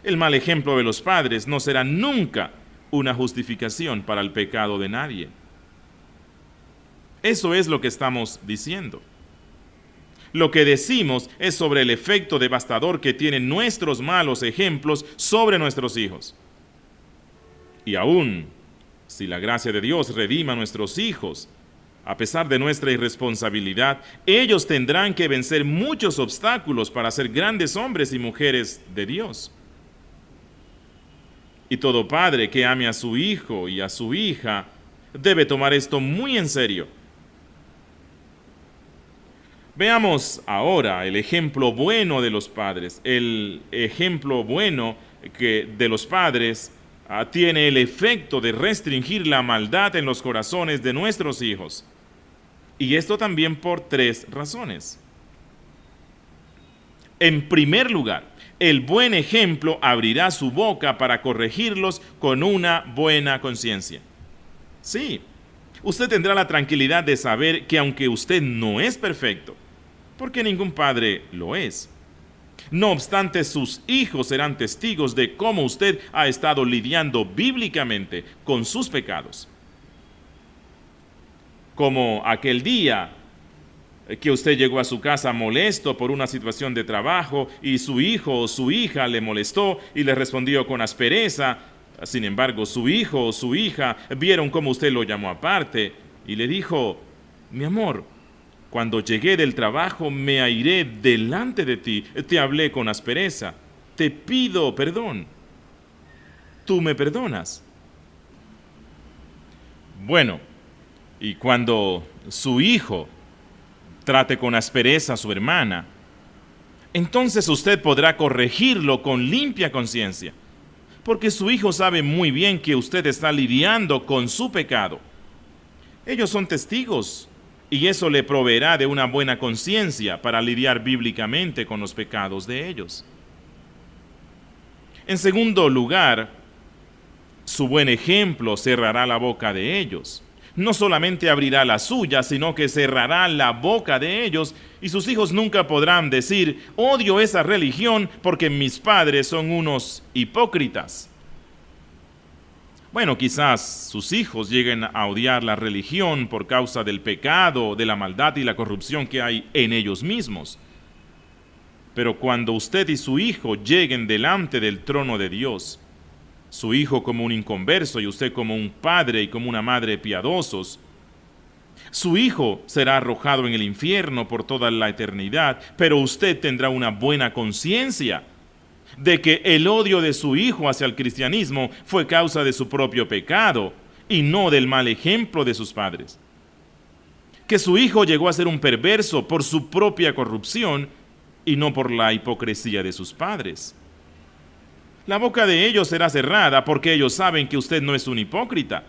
El mal ejemplo de los padres no será nunca una justificación para el pecado de nadie. Eso es lo que estamos diciendo. Lo que decimos es sobre el efecto devastador que tienen nuestros malos ejemplos sobre nuestros hijos. Y aún, si la gracia de Dios redima a nuestros hijos, a pesar de nuestra irresponsabilidad, ellos tendrán que vencer muchos obstáculos para ser grandes hombres y mujeres de Dios. Y todo padre que ame a su hijo y a su hija debe tomar esto muy en serio. Veamos ahora el ejemplo bueno de los padres. El ejemplo bueno de los padres tiene el efecto de restringir la maldad en los corazones de nuestros hijos. Y esto también por 3 razones. En primer lugar, el buen ejemplo abrirá su boca para corregirlos con una buena conciencia. Sí, usted tendrá la tranquilidad de saber que aunque usted no es perfecto, porque ningún padre lo es, no obstante sus hijos serán testigos de cómo usted ha estado lidiando bíblicamente con sus pecados. como aquel día que usted llegó a su casa molesto por una situación de trabajo y su hijo o su hija le molestó y le respondió con aspereza. Sin embargo, su hijo o su hija vieron cómo usted lo llamó aparte y le dijo: mi amor, cuando llegué del trabajo me airé delante de ti, te hablé con aspereza, te pido perdón. ¿Tú me perdonas? Bueno, y cuando su hijo trate con aspereza a su hermana, entonces usted podrá corregirlo con limpia conciencia, porque su hijo sabe muy bien que usted está lidiando con su pecado. Ellos son testigos, y eso le proveerá de una buena conciencia para lidiar bíblicamente con los pecados de ellos. En segundo lugar, su buen ejemplo cerrará la boca de ellos. No solamente abrirá la suya, sino que cerrará la boca de ellos, y sus hijos nunca podrán decir: odio esa religión porque mis padres son unos hipócritas. Bueno, quizás sus hijos lleguen a odiar la religión por causa del pecado, de la maldad y la corrupción que hay en ellos mismos. Pero cuando usted y su hijo lleguen delante del trono de Dios, su hijo como un inconverso y usted como un padre y como una madre piadosos, su hijo será arrojado en el infierno por toda la eternidad, pero usted tendrá una buena conciencia de que el odio de su hijo hacia el cristianismo fue causa de su propio pecado y no del mal ejemplo de sus padres. Que su hijo llegó a ser un perverso por su propia corrupción y no por la hipocresía de sus padres. La boca de ellos será cerrada porque ellos saben que usted no es un hipócrita.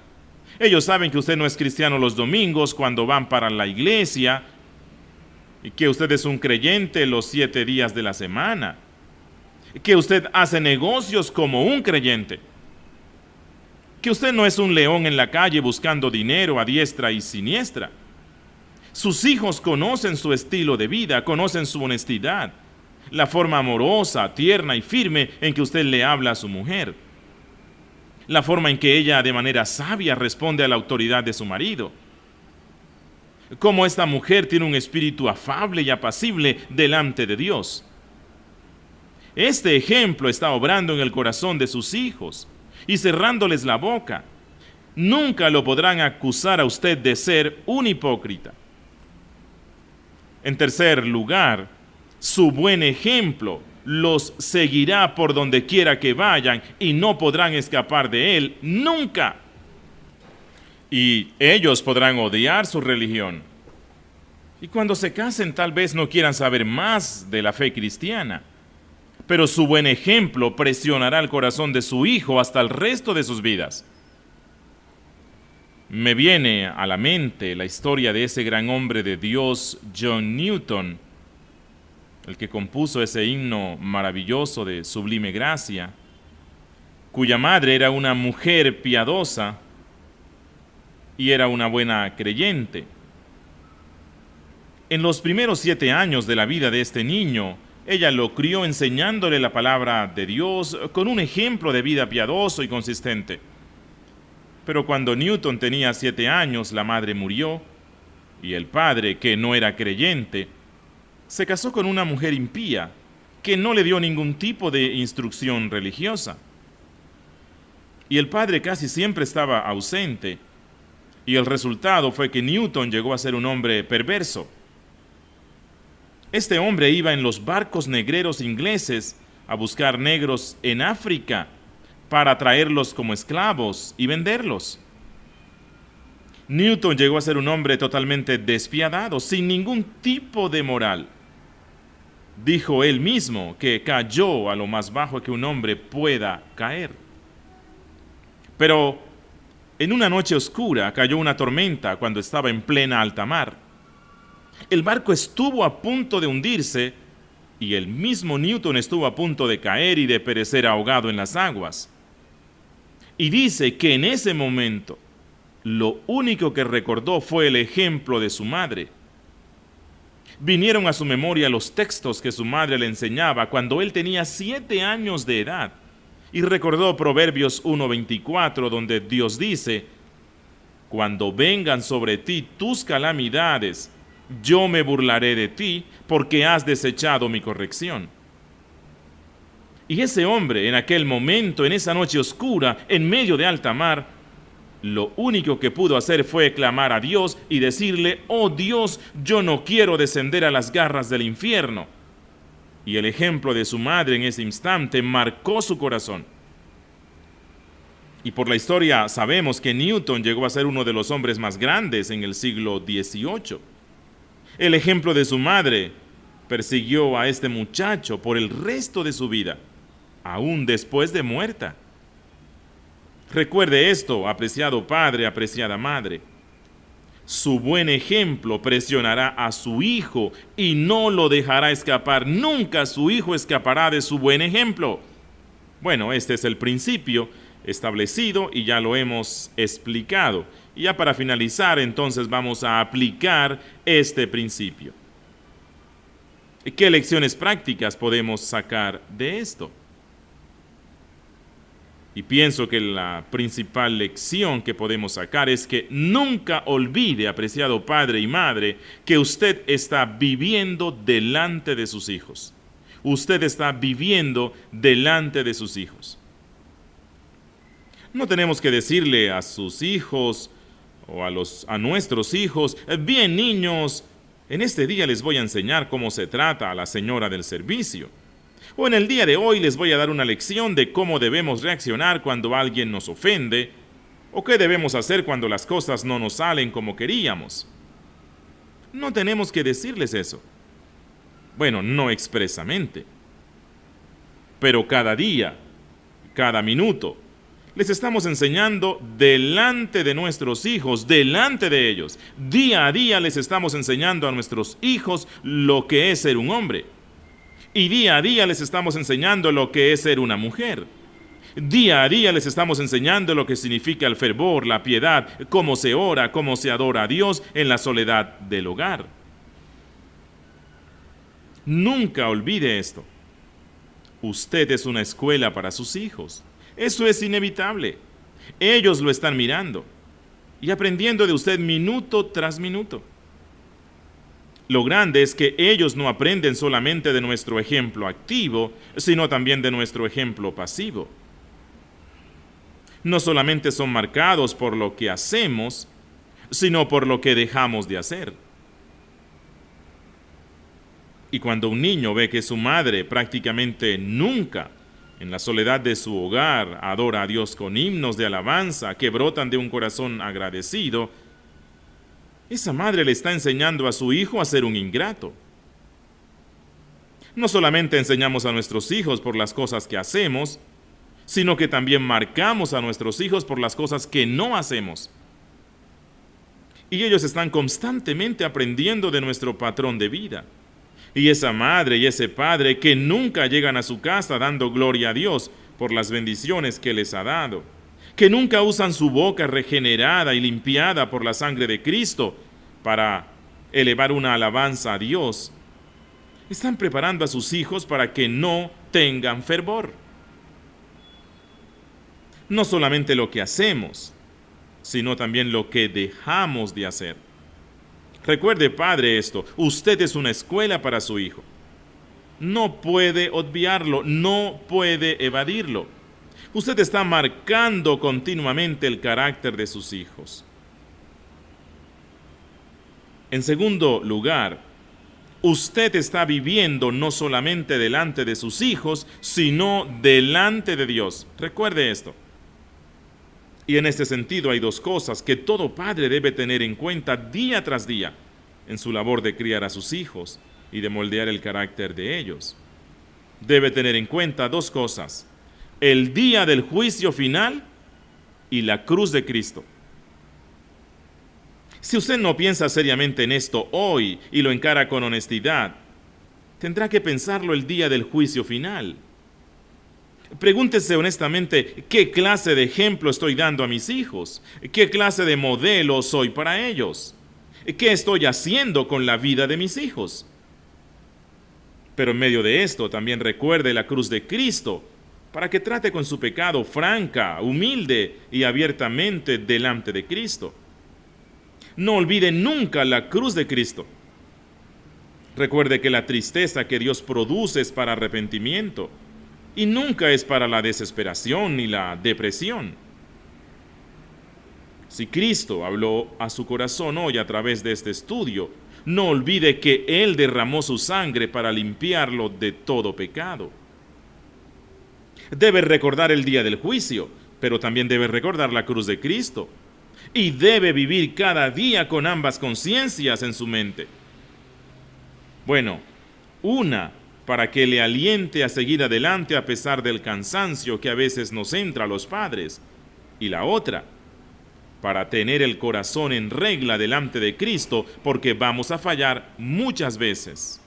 Ellos saben que usted no es cristiano los domingos cuando van para la iglesia y que usted es un creyente los 7 días de la semana. Que usted hace negocios como un creyente. Que usted no es un león en la calle buscando dinero a diestra y siniestra. Sus hijos conocen su estilo de vida, conocen su honestidad, la forma amorosa, tierna y firme en que usted le habla a su mujer, la forma en que ella de manera sabia responde a la autoridad de su marido, cómo esta mujer tiene un espíritu afable y apacible delante de Dios. Este ejemplo está obrando en el corazón de sus hijos y cerrándoles la boca. Nunca lo podrán acusar a usted de ser un hipócrita. En tercer lugar, su buen ejemplo los seguirá por donde quiera que vayan y no podrán escapar de él nunca. Y ellos podrán odiar su religión. Y cuando se casen tal vez no quieran saber más de la fe cristiana. Pero su buen ejemplo presionará el corazón de su hijo hasta el resto de sus vidas. Me viene a la mente la historia de ese gran hombre de Dios, John Newton, el que compuso ese himno maravilloso de Sublime Gracia, cuya madre era una mujer piadosa y era una buena creyente. En los primeros 7 años de la vida de este niño, ella lo crió enseñándole la palabra de Dios con un ejemplo de vida piadoso y consistente. Pero cuando Newton tenía 7 años, la madre murió y el padre, que no era creyente, se casó con una mujer impía que no le dio ningún tipo de instrucción religiosa. Y el padre casi siempre estaba ausente, y el resultado fue que Newton llegó a ser un hombre perverso. Este hombre iba en los barcos negreros ingleses a buscar negros en África para traerlos como esclavos y venderlos. Newton llegó a ser un hombre totalmente despiadado, sin ningún tipo de moral. Dijo él mismo que cayó a lo más bajo que un hombre pueda caer. Pero en una noche oscura cayó una tormenta cuando estaba en plena alta mar. El barco estuvo a punto de hundirse y el mismo Newton estuvo a punto de caer y de perecer ahogado en las aguas. Y dice que en ese momento lo único que recordó fue el ejemplo de su madre. Vinieron a su memoria los textos que su madre le enseñaba cuando él tenía 7 años de edad. Y recordó Proverbios 1:24, donde Dios dice: cuando vengan sobre ti tus calamidades, yo me burlaré de ti porque has desechado mi corrección. Y ese hombre, en aquel momento, en esa noche oscura, en medio de alta mar, lo único que pudo hacer fue clamar a Dios y decirle: oh Dios, yo no quiero descender a las garras del infierno. Y el ejemplo de su madre en ese instante marcó su corazón. Y por la historia sabemos que Newton llegó a ser uno de los hombres más grandes en el siglo XVIII. El ejemplo de su madre persiguió a este muchacho por el resto de su vida, aún después de muerta. Recuerde esto, apreciado padre, apreciada madre. Su buen ejemplo presionará a su hijo y no lo dejará escapar. Nunca su hijo escapará de su buen ejemplo. Bueno, este es el principio establecido y ya lo hemos explicado. Y ya para finalizar, entonces vamos a aplicar este principio. ¿Qué lecciones prácticas podemos sacar de esto? Y pienso que la principal lección que podemos sacar es que nunca olvide, apreciado padre y madre, que usted está viviendo delante de sus hijos. Usted está viviendo delante de sus hijos. No tenemos que decirle a sus hijos o a nuestros hijos: bien, niños, en este día les voy a enseñar cómo se trata a la señora del servicio. O en el día de hoy les voy a dar una lección de cómo debemos reaccionar cuando alguien nos ofende, o qué debemos hacer cuando las cosas no nos salen como queríamos. No tenemos que decirles eso. Bueno, no expresamente. Pero cada día, cada minuto, les estamos enseñando delante de nuestros hijos, delante de ellos. Día a día les estamos enseñando a nuestros hijos lo que es ser un hombre. Y día a día les estamos enseñando lo que es ser una mujer. Día a día les estamos enseñando lo que significa el fervor, la piedad, cómo se ora, cómo se adora a Dios en la soledad del hogar. Nunca olvide esto. Usted es una escuela para sus hijos. Eso es inevitable. Ellos lo están mirando y aprendiendo de usted minuto tras minuto. Lo grande es que ellos no aprenden solamente de nuestro ejemplo activo, sino también de nuestro ejemplo pasivo. No solamente son marcados por lo que hacemos, sino por lo que dejamos de hacer. Y cuando un niño ve que su madre prácticamente nunca, en la soledad de su hogar, adora a Dios con himnos de alabanza que brotan de un corazón agradecido, esa madre le está enseñando a su hijo a ser un ingrato. No solamente enseñamos a nuestros hijos por las cosas que hacemos, sino que también marcamos a nuestros hijos por las cosas que no hacemos. Y ellos están constantemente aprendiendo de nuestro patrón de vida. Y esa madre y ese padre que nunca llegan a su casa dando gloria a Dios por las bendiciones que les ha dado, que nunca usan su boca regenerada y limpiada por la sangre de Cristo para elevar una alabanza a Dios, están preparando a sus hijos para que no tengan fervor. No solamente lo que hacemos, sino también lo que dejamos de hacer. Recuerde, padre, esto: usted es una escuela para su hijo. No puede obviarlo, no puede evadirlo. Usted está marcando continuamente el carácter de sus hijos. En segundo lugar, usted está viviendo no solamente delante de sus hijos, sino delante de Dios. Recuerde esto. Y en este sentido hay dos cosas que todo padre debe tener en cuenta día tras día en su labor de criar a sus hijos y de moldear el carácter de ellos. Debe tener en cuenta dos cosas: el día del juicio final y la cruz de Cristo. Si usted no piensa seriamente en esto hoy y lo encara con honestidad, tendrá que pensarlo el día del juicio final. Pregúntese honestamente: ¿qué clase de ejemplo estoy dando a mis hijos? ¿Qué clase de modelo soy para ellos? ¿Qué estoy haciendo con la vida de mis hijos? Pero en medio de esto también recuerde la cruz de Cristo, para que trate con su pecado franca, humilde y abiertamente delante de Cristo. no olvide nunca la cruz de Cristo. Recuerde que la tristeza que Dios produce es para arrepentimiento y nunca es para la desesperación ni la depresión. Si Cristo habló a su corazón hoy a través de este estudio, no olvide que Él derramó su sangre para limpiarlo de todo pecado. Debe recordar el día del juicio, pero también debe recordar la cruz de Cristo. Y debe vivir cada día con ambas conciencias en su mente. Bueno, una para que le aliente a seguir adelante a pesar del cansancio que a veces nos entra a los padres. Y la otra, para tener el corazón en regla delante de Cristo, porque vamos a fallar muchas veces.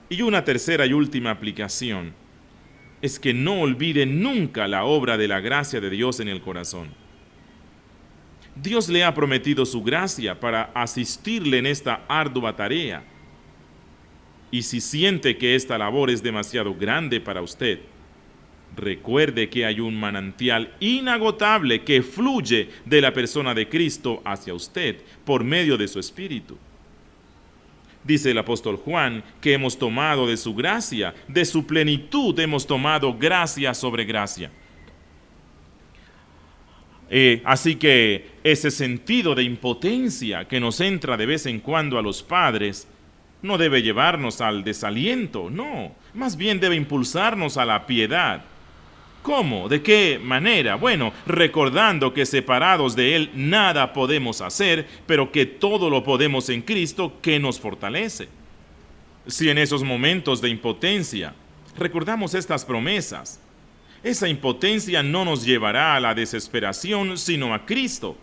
Y una tercera y última aplicación es que no olvide nunca la obra de la gracia de Dios en el corazón. Dios le ha prometido su gracia para asistirle en esta ardua tarea. Y si siente que esta labor es demasiado grande para usted, recuerde que hay un manantial inagotable que fluye de la persona de Cristo hacia usted por medio de su Espíritu. Dice el apóstol Juan que hemos tomado de su gracia, de su plenitud hemos tomado gracia sobre gracia. Así que ese sentido de impotencia que nos entra de vez en cuando a los padres no debe llevarnos al desaliento, no, más bien debe impulsarnos a la piedad. ¿Cómo? ¿De qué manera? Bueno, recordando que separados de Él nada podemos hacer, pero que todo lo podemos en Cristo que nos fortalece. Si en esos momentos de impotencia recordamos estas promesas, esa impotencia no nos llevará a la desesperación, sino a Cristo.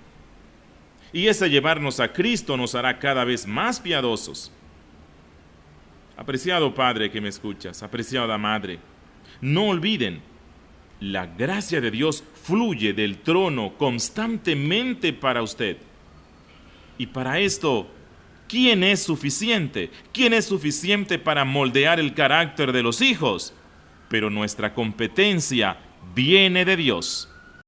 Y ese llevarnos a Cristo nos hará cada vez más piadosos. Apreciado padre que me escuchas, apreciada madre, no olviden, la gracia de Dios fluye del trono constantemente para usted. Y para esto, ¿quién es suficiente? ¿Quién es suficiente para moldear el carácter de los hijos? Pero nuestra competencia viene de Dios.